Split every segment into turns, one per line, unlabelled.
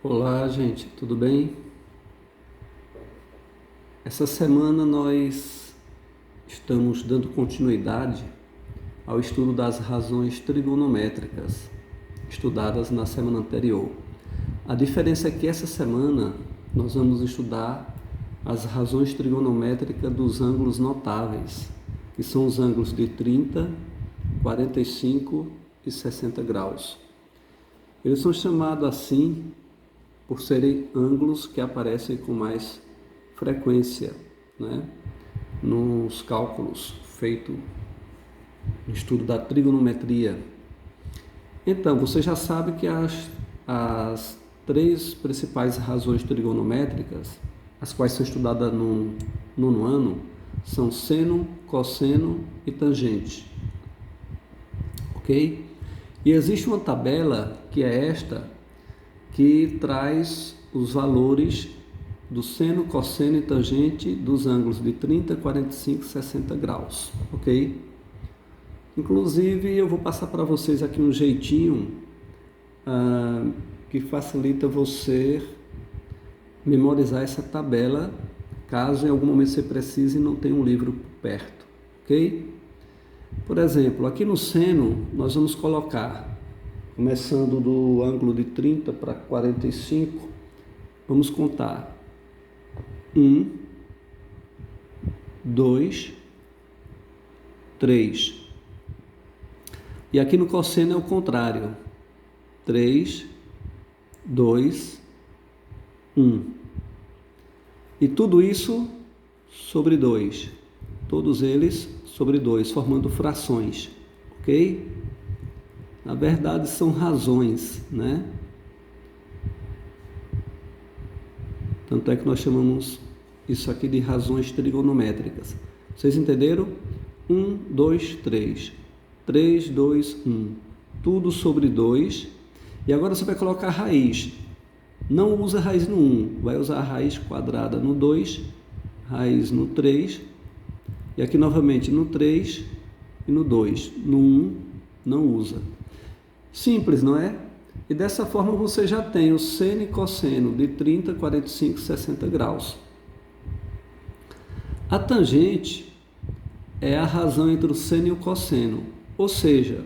Olá, gente, tudo bem? Essa semana nós estamos dando continuidade ao estudo das razões trigonométricas estudadas na semana anterior. A diferença é que essa semana nós vamos estudar as razões trigonométricas dos ângulos notáveis, que são os ângulos de 30, 45 e 60 graus. Eles são chamados assim por serem ângulos que aparecem com mais frequência, né, nos cálculos feitos no estudo da trigonometria. Então, você já sabe que as três principais razões trigonométricas, as quais são estudadas no nono ano, são seno, cosseno e tangente. Ok? E existe uma tabela, que é esta, que traz os valores do seno, cosseno e tangente dos ângulos de 30, 45 e 60 graus, ok? Inclusive, eu vou passar para vocês aqui um jeitinho que facilita você memorizar essa tabela, caso em algum momento você precise e não tenha um livro perto, ok? Por exemplo, aqui no seno, nós vamos colocar, começando do ângulo de 30 para 45, vamos contar 1, 2, 3. E aqui no cosseno é o contrário. 3, 2, 1. E tudo isso sobre 2. Todos eles sobre 2, formando frações. Ok? Na verdade, são razões, né? Tanto é que nós chamamos isso aqui de razões trigonométricas. Vocês entenderam? 1, 2, 3. 3, 2, 1. Tudo sobre 2. E agora você vai colocar a raiz. Não usa raiz no 1. Vai usar a raiz quadrada no 2, raiz no 3. E aqui novamente no 3 e no 2. No 1 não usa. Simples, não é? E dessa forma você já tem o seno e cosseno de 30, 45 e 60 graus. A tangente é a razão entre o seno e o cosseno. Ou seja,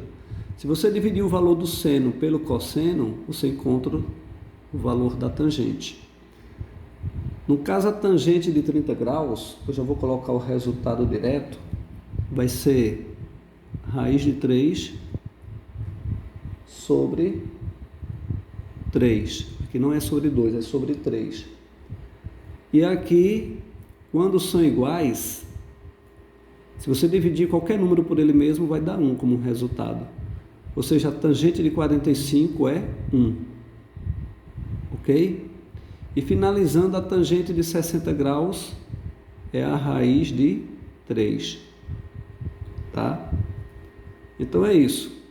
se você dividir o valor do seno pelo cosseno, você encontra o valor da tangente. No caso, a tangente de 30 graus, eu já vou colocar o resultado direto, vai ser raiz de 3 sobre 3. Aqui não é sobre 2, é sobre 3. E aqui, quando são iguais, se você dividir qualquer número por ele mesmo, vai dar 1 como resultado. Ou seja, a tangente de 45 é 1. Ok? E finalizando, a tangente de 60 graus é a raiz de 3. Tá? Então é isso.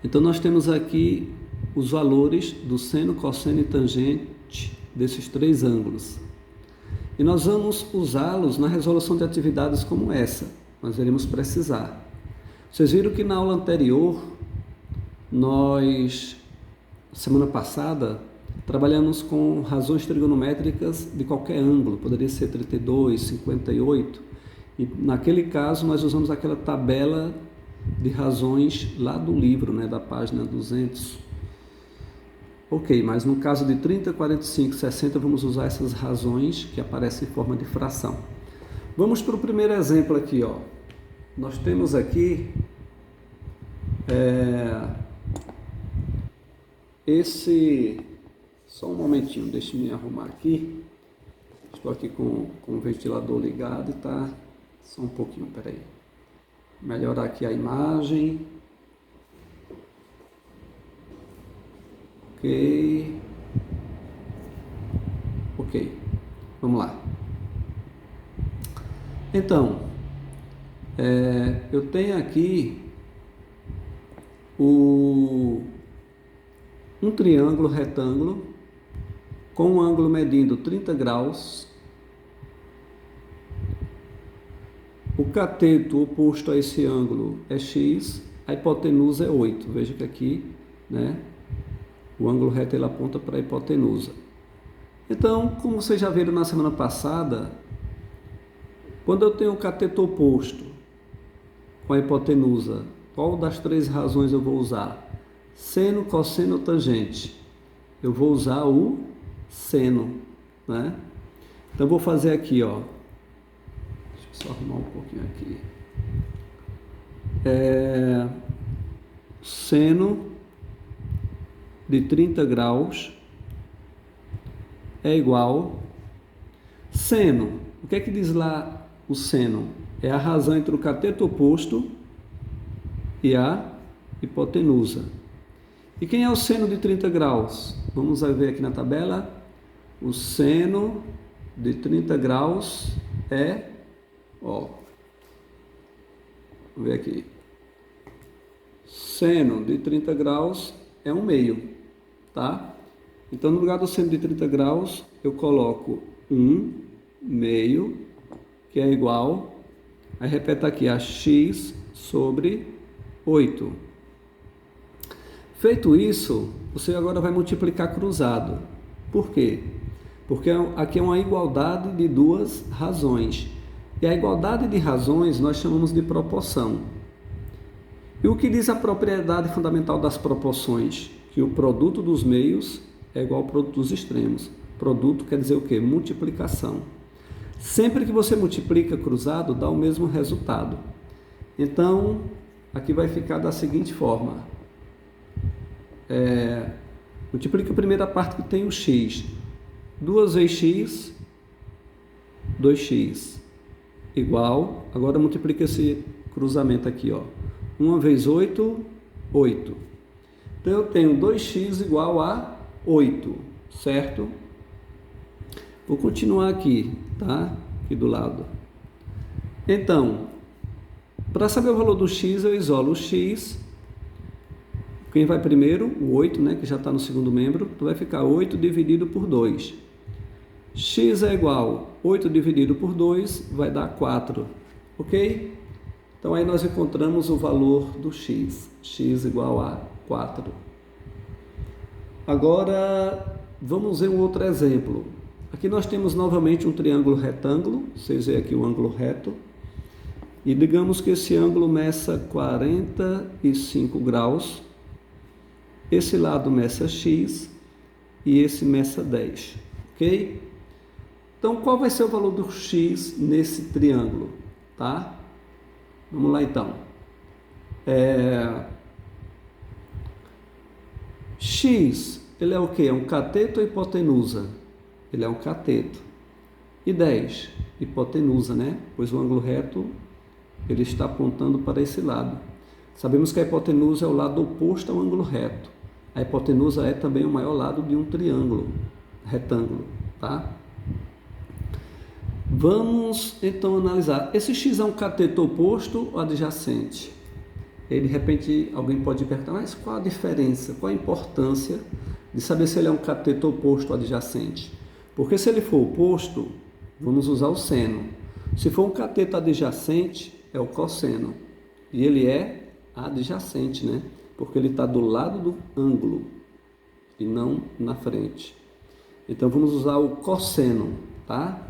Então nós temos aqui os valores do seno, cosseno e tangente desses três ângulos. E nós vamos usá-los na resolução de atividades como essa. Nós iremos precisar. Vocês viram que na aula anterior, semana passada, trabalhamos com razões trigonométricas de qualquer ângulo. Poderia ser 32, 58. E naquele caso, nós usamos aquela tabela de razões lá do livro, né, da página 200. Ok, mas no caso de 30, 45, 60, vamos usar essas razões que aparecem em forma de fração. Vamos para o primeiro exemplo aqui, ó. Nós temos aqui só um momentinho, deixa eu me arrumar aqui. Estou aqui com o ventilador ligado e tá só um pouquinho, peraí. Melhorar aqui a imagem. Ok, vamos lá. Então, eu tenho aqui um triângulo retângulo com um ângulo medindo 30 graus. O cateto oposto a esse ângulo é x, a hipotenusa é 8. Veja que aqui, né, O ângulo reto ele aponta para a hipotenusa. Então, como vocês já viram na semana passada, quando eu tenho o cateto oposto com a hipotenusa, qual das três razões eu vou usar? Seno, cosseno ou tangente? Eu vou usar o seno, né? Então, eu vou fazer aqui, ó. Deixa eu só arrumar um pouquinho aqui. Seno de 30 graus é igual... Seno, o que é que diz lá o seno? É a razão entre o cateto oposto e a hipotenusa. E quem é o seno de 30 graus? Vamos ver aqui na tabela. O seno de 30 graus é, ó, vamos ver aqui. Seno de 30 graus é 1/2, tá? Então, no lugar do seno de 30 graus, eu coloco 1/2, que é igual, aí repete aqui, a x sobre 8. Feito isso, você agora vai multiplicar cruzado. Por quê? Porque aqui é uma igualdade de duas razões. E a igualdade de razões nós chamamos de proporção. E o que diz a propriedade fundamental das proporções? Que o produto dos meios é igual ao produto dos extremos. Produto quer dizer o quê? Multiplicação. Sempre que você multiplica cruzado, dá o mesmo resultado. Então, aqui vai ficar da seguinte forma. Multiplica a primeira parte que tem o x. 2 vezes x, 2x, igual. Agora multiplica esse cruzamento aqui, ó. 1 vezes 8, 8. Então, eu tenho 2x igual a 8, certo? Vou continuar aqui, tá? Aqui do lado. Então, para saber o valor do x, eu isolo o x. Quem vai primeiro? O 8, né? Que já está no segundo membro. Então, vai ficar 8 dividido por 2. X é igual a 8 dividido por 2, vai dar 4. Ok? Então, aí nós encontramos o valor do x. X igual a 4. Agora, vamos ver um outro exemplo. Aqui nós temos novamente um triângulo retângulo. Vocês veem aqui o ângulo reto. E digamos que esse ângulo meça 45 graus. Esse lado meça x e esse meça 10. Ok? Então, qual vai ser o valor do x nesse triângulo? Tá? Vamos lá, então. X, ele é o quê? É um cateto ou hipotenusa? Ele é um cateto. E 10? Hipotenusa, né? Pois o ângulo reto, ele está apontando para esse lado. Sabemos que a hipotenusa é o lado oposto ao ângulo reto. A hipotenusa é também o maior lado de um triângulo retângulo, tá? Vamos, então, analisar. Esse x é um cateto oposto ou adjacente? E, de repente, alguém pode perguntar, mas qual a diferença, qual a importância de saber se ele é um cateto oposto ou adjacente? Porque se ele for oposto, vamos usar o seno. Se for um cateto adjacente, é o cosseno. E ele é adjacente, né? Porque ele está do lado do ângulo e não na frente. Então, vamos usar o cosseno, tá?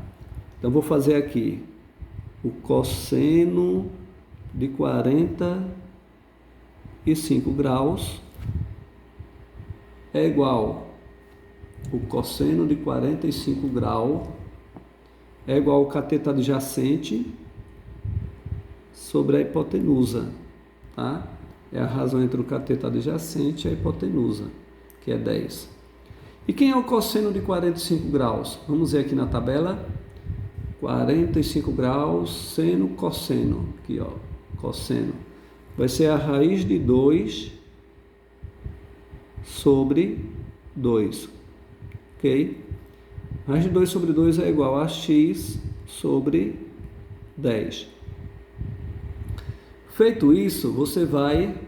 Então, vou fazer aqui o cosseno de 45 graus é igual o cosseno de 45 graus é igual ao cateto adjacente sobre a hipotenusa, tá? É a razão entre o cateto adjacente e a hipotenusa, que é 10. E quem é o cosseno de 45 graus? Vamos ver aqui na tabela. 45 graus, seno, cosseno. Aqui, ó, cosseno. Vai ser a raiz de 2 sobre 2. Ok? Raiz de 2 sobre 2 é igual a x sobre 10. Feito isso, você vai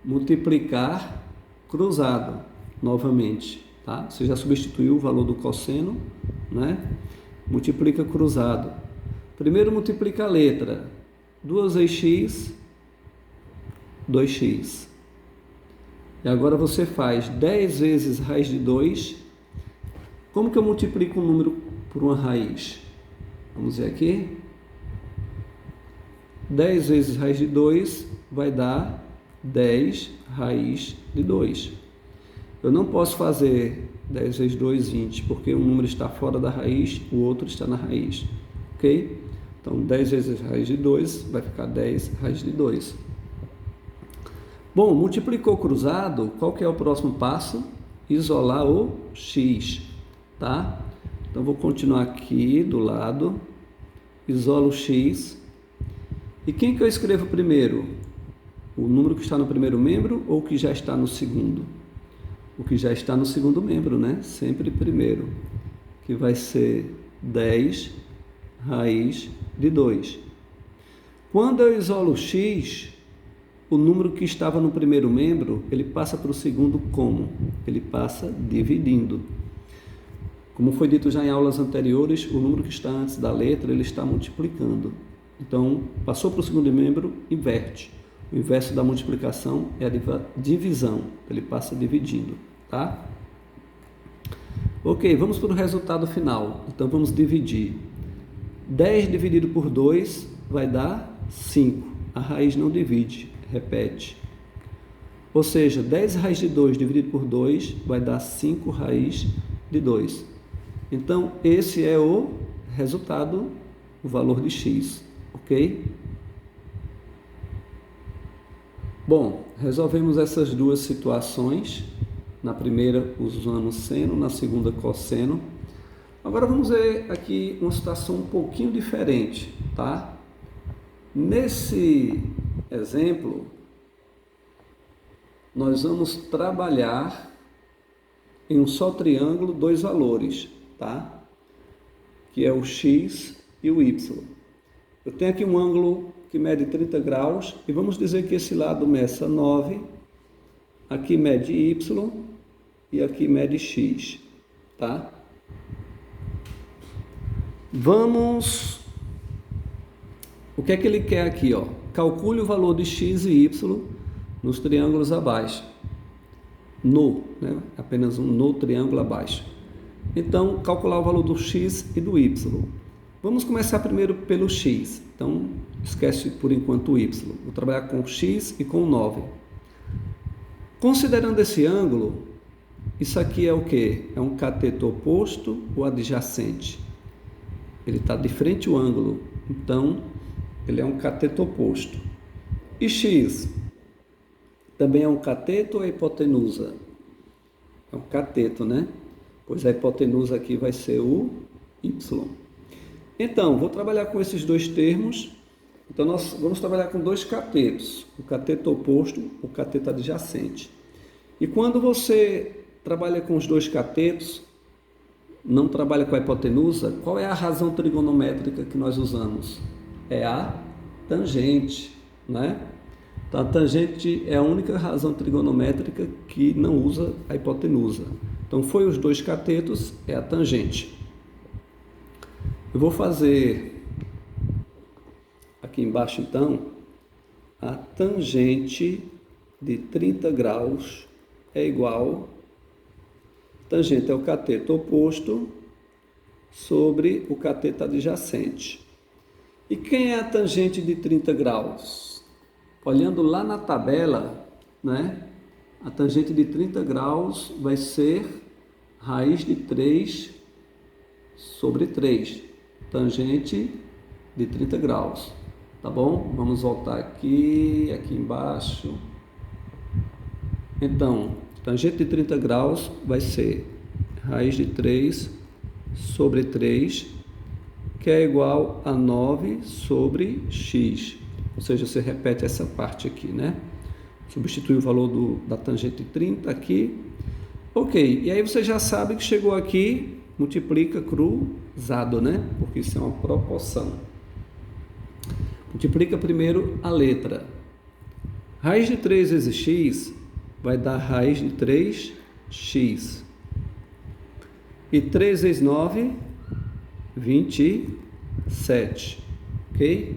multiplicar cruzado novamente, tá? Você já substituiu o valor do cosseno, né? Multiplica cruzado. Primeiro multiplica a letra. 2 vezes x, 2x. E agora você faz 10 vezes raiz de 2. Como que eu multiplico um número por uma raiz? Vamos ver aqui. 10 vezes raiz de 2 vai dar 10 raiz de 2. Eu não posso fazer 10 vezes 2, 20, porque um número está fora da raiz, o outro está na raiz. Ok? Então, 10 vezes raiz de 2 vai ficar 10 raiz de 2. Bom, multiplicou cruzado, qual que é o próximo passo? Isolar o x, tá? Então, vou continuar aqui do lado, isolo o x. E quem que eu escrevo primeiro? O número que está no primeiro membro ou o que já está no segundo? O que já está no segundo membro, né? Sempre primeiro, que vai ser 10 raiz de 2. Quando eu isolo o x, o número que estava no primeiro membro, ele passa para o segundo como? Ele passa dividindo. Como foi dito já em aulas anteriores, o número que está antes da letra, ele está multiplicando. Então, passou para o segundo membro, inverte. O inverso da multiplicação é a divisão. Ele passa dividindo, tá? Ok, vamos para o resultado final. Então, vamos dividir. 10 dividido por 2 vai dar 5. A raiz não divide, repete. Ou seja, 10 raiz de 2 dividido por 2 vai dar 5 raiz de 2. Então, esse é o resultado, o valor de x, ok? Bom, resolvemos essas duas situações. Na primeira, usando seno, na segunda, cosseno. Agora vamos ver aqui uma situação um pouquinho diferente, tá? Nesse exemplo, nós vamos trabalhar em um só triângulo dois valores, tá? Que é o x e o y. Eu tenho aqui um ângulo que mede 30 graus e vamos dizer que esse lado meça 9, aqui mede y e aqui mede x, tá? Vamos... O que é que ele quer aqui, ó? Calcule o valor de x e y nos triângulos abaixo. Né? Apenas um no triângulo abaixo. Então, calcular o valor do x e do y. Vamos começar primeiro pelo x. Então, esquece por enquanto o y. Vou trabalhar com x e com 9. Considerando esse ângulo, isso aqui é o quê? É um cateto oposto ou adjacente? Ele está de frente ao ângulo, então ele é um cateto oposto. E x? Também é um cateto ou é hipotenusa? É um cateto, né? Pois a hipotenusa aqui vai ser o y. Então, vou trabalhar com esses dois termos. Então, nós vamos trabalhar com dois catetos. O cateto oposto, o cateto adjacente. E quando você trabalha com os dois catetos, não trabalha com a hipotenusa, qual é a razão trigonométrica que nós usamos? É a tangente, né? Então, a tangente é a única razão trigonométrica que não usa a hipotenusa. Então, foi os dois catetos, é a tangente. Eu vou fazer aqui embaixo, então, a tangente de 30 graus é igual... Tangente é o cateto oposto sobre o cateto adjacente. E quem é a tangente de 30 graus? Olhando lá na tabela, né? A tangente de 30 graus vai ser raiz de 3 sobre 3. Tangente de 30 graus. Tá bom? Vamos voltar aqui embaixo. Então, tangente de 30 graus vai ser raiz de 3 sobre 3, que é igual a 9 sobre x. Ou seja, você repete essa parte aqui, né? Substitui o valor da tangente de 30 aqui. Ok, e aí você já sabe que chegou aqui, multiplica cruzado, né? Porque isso é uma proporção. Multiplica primeiro a letra. Raiz de 3 vezes x vai dar raiz de 3x. E 3 vezes 9, 27. Ok?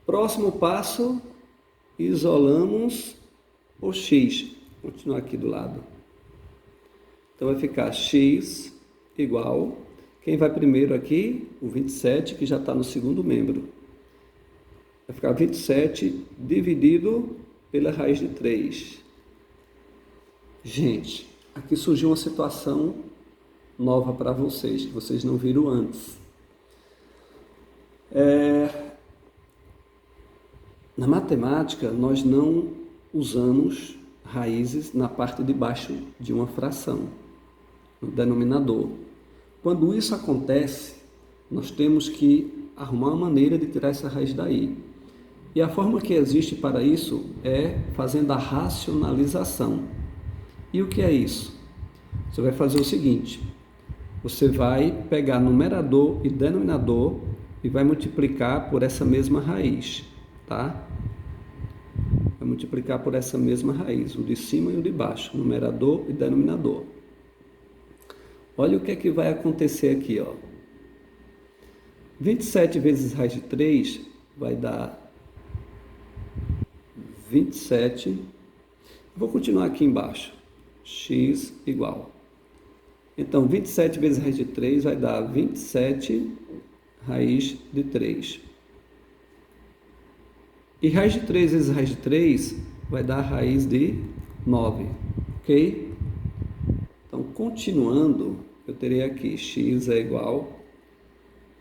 Próximo passo, isolamos ou x. Vou continuar aqui do lado. Então vai ficar x igual, quem vai primeiro aqui? O 27, que já está no segundo membro. Vai ficar 27 dividido pela raiz de 3. Gente, aqui surgiu uma situação nova para vocês, que vocês não viram antes. Na matemática, nós não usamos raízes na parte de baixo de uma fração, no denominador. Quando isso acontece, nós temos que arrumar uma maneira de tirar essa raiz daí. E a forma que existe para isso é fazendo a racionalização. E o que é isso? Você vai fazer o seguinte: você vai pegar numerador e denominador e vai multiplicar por essa mesma raiz, tá? Vai multiplicar por essa mesma raiz, o de cima e o de baixo, numerador e denominador. Olha o que é que vai acontecer aqui, ó. 27 vezes raiz de 3 vai dar 27. Vou continuar aqui embaixo. X igual. Então, 27 vezes raiz de 3 vai dar 27 raiz de 3. E raiz de 3 vezes raiz de 3 vai dar raiz de 9. Ok? Então, continuando, eu terei aqui x é igual.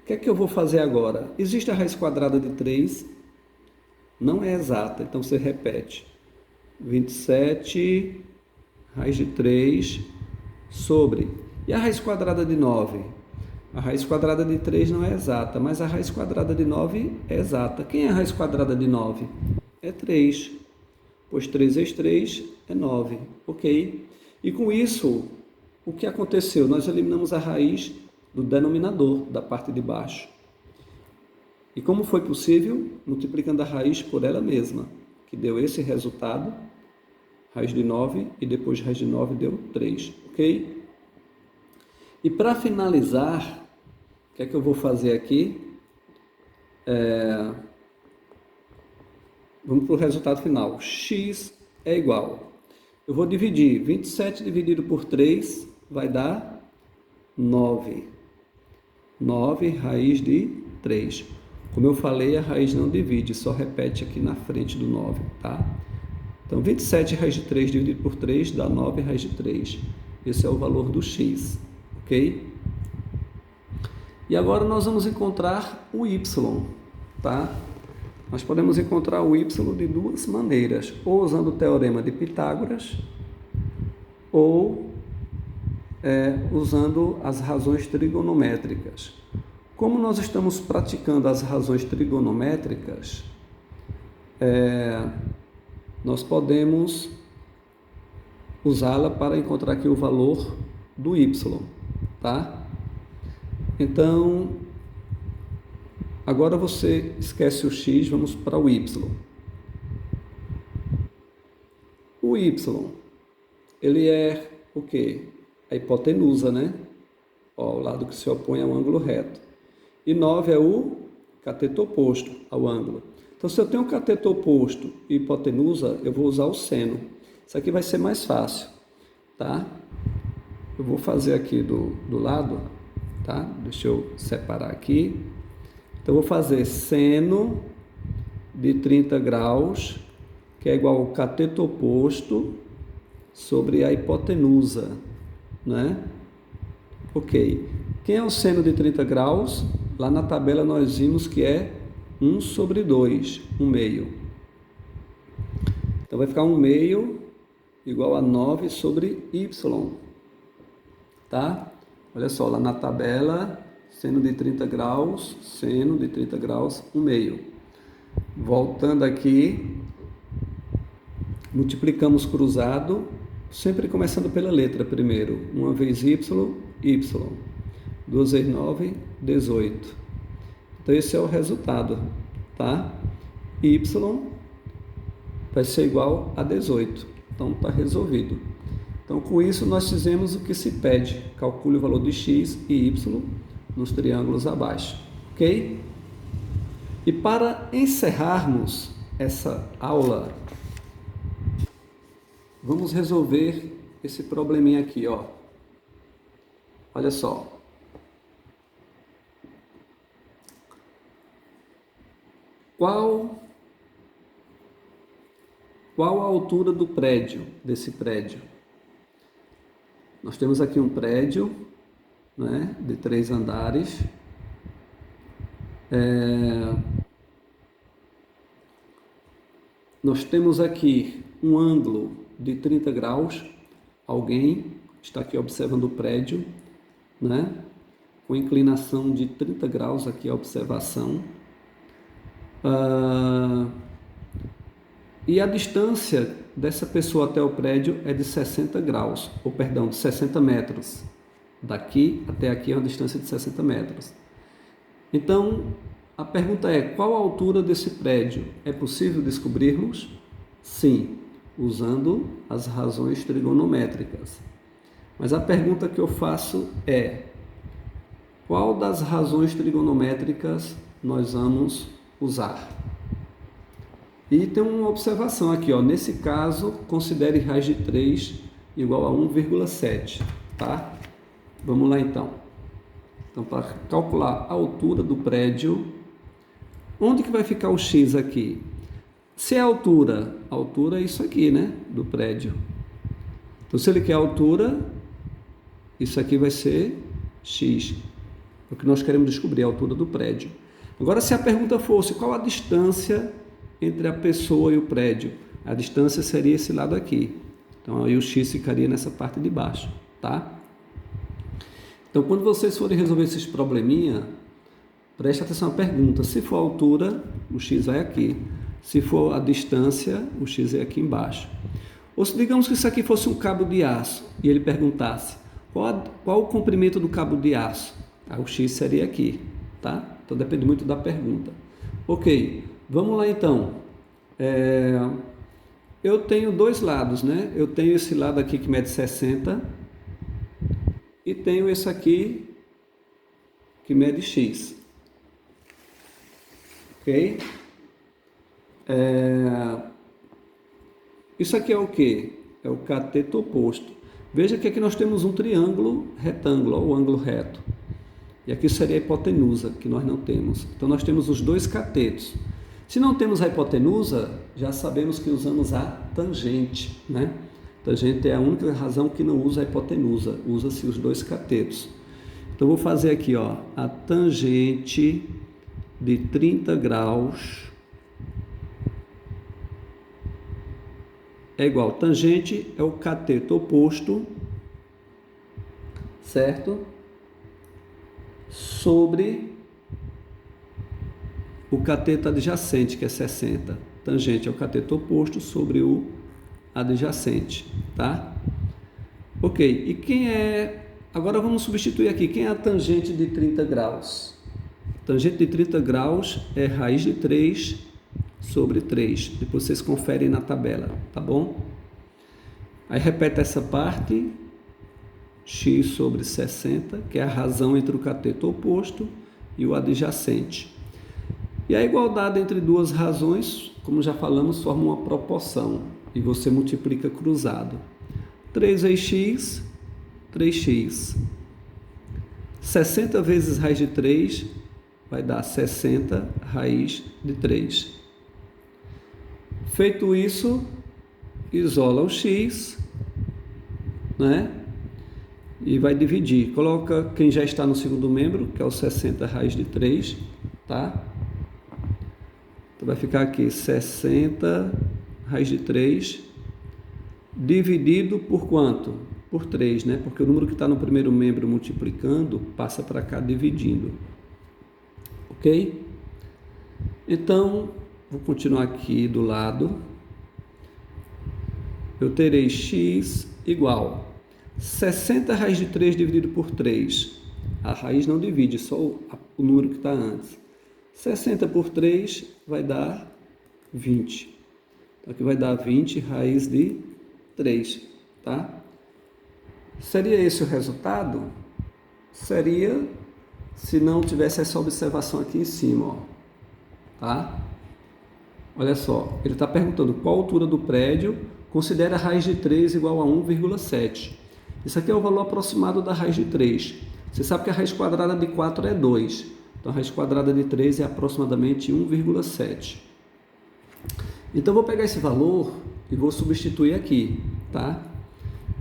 O que é que eu vou fazer agora? Existe a raiz quadrada de 3? Não é exata, então você repete. 27 raiz de 3 sobre. E a raiz quadrada de 9? A raiz quadrada de 3 não é exata, mas a raiz quadrada de 9 é exata. Quem é a raiz quadrada de 9? É 3. Pois 3 vezes 3 é 9. Ok? E com isso, o que aconteceu? Nós eliminamos a raiz do denominador, da parte de baixo. E como foi possível? Multiplicando a raiz por ela mesma, que deu esse resultado, raiz de 9, e depois raiz de 9 deu 3, ok? E para finalizar, o que é que eu vou fazer aqui? Vamos para o resultado final. X é igual. Eu vou dividir 27 dividido por 3 vai dar 9. 9 raiz de 3. Como eu falei, a raiz não divide, só repete aqui na frente do 9, tá? Então, 27 raiz de 3 dividido por 3 dá 9 raiz de 3. Esse é o valor do x, ok? E agora nós vamos encontrar o y, tá? Nós podemos encontrar o y de duas maneiras, ou usando o teorema de Pitágoras, ou usando as razões trigonométricas. Como nós estamos praticando as razões trigonométricas, nós podemos usá-la para encontrar aqui o valor do y, tá? Então, agora você esquece o x, vamos para o y. O y, ele é o quê? A hipotenusa, né? Ó, o lado que se opõe ao ângulo reto. E 9 é o cateto oposto ao ângulo. Então, se eu tenho cateto oposto e hipotenusa, eu vou usar o seno. Isso aqui vai ser mais fácil, tá? Eu vou fazer aqui do lado, tá? Deixa eu separar aqui. Então, eu vou fazer seno de 30 graus, que é igual ao cateto oposto sobre a hipotenusa, né? Ok. Quem é o seno de 30 graus? Lá na tabela nós vimos que é 1 sobre 2, 1 meio. Então vai ficar 1 meio igual a 9 sobre y. Tá? Olha só, lá na tabela, seno de 30 graus, 1 meio. Voltando aqui, multiplicamos cruzado, sempre começando pela letra primeiro. 1 vez y, y. 2 vezes 9, 18. Então, esse é o resultado, tá? Y vai ser igual a 18. Então, está resolvido. Então, com isso, nós fizemos o que se pede. Calcule o valor de x e y nos triângulos abaixo, ok? E para encerrarmos essa aula, Vamos resolver esse probleminha aqui, ó. Olha só. Qual a altura do prédio, desse prédio? Nós temos aqui um prédio, né, de 3 andares. Nós temos aqui um ângulo de 30 graus. Alguém está aqui observando o prédio, né, com inclinação de 30 graus aqui a observação. E a distância dessa pessoa até o prédio é de 60 graus, ou perdão, de 60 metros. Daqui até aqui é uma distância de 60 metros. Então, a pergunta é, qual a altura desse prédio? É possível descobrirmos? Sim, usando as razões trigonométricas. Mas a pergunta que eu faço é, qual das razões trigonométricas nós vamos usar? E tem uma observação aqui, ó. Nesse caso, considere raiz de 3 igual a 1,7, tá? Vamos lá então. Então, para calcular a altura do prédio, onde que vai ficar o x aqui? Se é a altura é isso aqui, né? Do prédio. Então, se ele quer a altura, isso aqui vai ser x, porque nós queremos descobrir a altura do prédio. Agora, se a pergunta fosse qual a distância entre a pessoa e o prédio, a distância seria esse lado aqui. Então, aí o x ficaria nessa parte de baixo, tá? Então, quando vocês forem resolver esses probleminha, preste atenção à pergunta. Se for a altura, o x vai aqui. Se for a distância, o x é aqui embaixo. Ou se digamos que isso aqui fosse um cabo de aço e ele perguntasse qual o comprimento do cabo de aço? Aí o x seria aqui, tá? Então depende muito da pergunta. Ok, vamos lá então. Eu tenho dois lados, né? Eu tenho esse lado aqui que mede 60 e tenho esse aqui que mede x. Ok? Isso aqui é o que? É o cateto oposto. Veja que aqui nós temos um triângulo retângulo, ó, o ângulo reto. E aqui seria a hipotenusa, que nós não temos. Então nós temos os dois catetos. Se não temos a hipotenusa, já sabemos que usamos a tangente, né? Tangente é a única razão que não usa a hipotenusa, usa-se os dois catetos. Então vou fazer aqui, ó, a tangente de 30 graus é igual, tangente é o cateto oposto, certo? Sobre o cateto adjacente, que é 60. Tangente é o cateto oposto sobre o adjacente, tá? Ok, e quem é... Agora vamos substituir aqui, quem é a tangente de 30 graus? Tangente de 30 graus é raiz de 3 sobre 3. Depois vocês conferem na tabela, tá bom? Aí repete essa parte, x sobre 60, que é a razão entre o cateto oposto e o adjacente. E a igualdade entre duas razões, como já falamos, forma uma proporção. E você multiplica cruzado. 3 vezes x, 3x. 60 vezes raiz de 3 vai dar 60 raiz de 3. Feito isso, isola o x, né? E vai dividir. Coloca quem já está no segundo membro, que é o 60 raiz de 3, tá? Então vai ficar aqui 60 raiz de 3 dividido por quanto? Por 3, né? Porque o número que está no primeiro membro multiplicando passa para cá dividindo. Ok? Então, vou continuar aqui do lado. Eu terei x igual 60 raiz de 3 dividido por 3. A raiz não divide, só o número que está antes. 60 por 3 vai dar 20. Então, aqui vai dar 20 raiz de 3, tá? Seria esse o resultado? Seria se não tivesse essa observação aqui em cima, ó, tá? Olha só, ele está perguntando qual a altura do prédio, Considere a raiz de 3 igual a 1,7. Isso aqui é o valor aproximado da raiz de 3. Você sabe que a raiz quadrada de 4 é 2. Então, a raiz quadrada de 3 é aproximadamente 1,7. Então, eu vou pegar esse valor e vou substituir aqui, tá?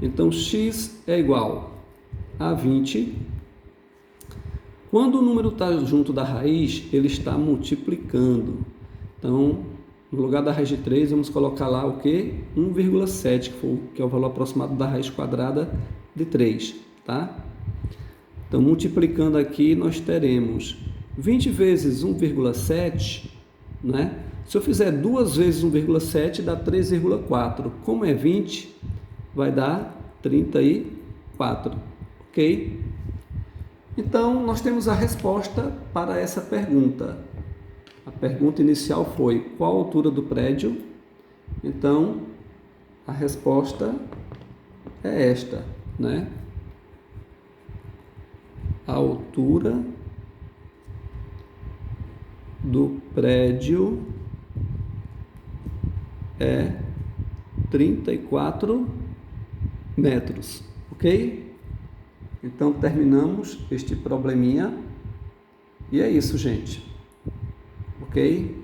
Então, x é igual a 20. Quando o número está junto da raiz, ele está multiplicando. Então, no lugar da raiz de 3, vamos colocar lá o quê? 1,7, que é o valor aproximado da raiz quadrada de 3, tá? Então, multiplicando aqui, nós teremos 20 vezes 1,7, né? Se eu fizer 2 vezes 1,7, dá 3,4. Como é 20, vai dar 34, ok? Então, nós temos a resposta para essa pergunta. A pergunta inicial foi: qual a altura do prédio? Então, a resposta é esta, né? A altura do prédio é 34 metros, ok? Então, terminamos este probleminha. E é isso, gente. Ok?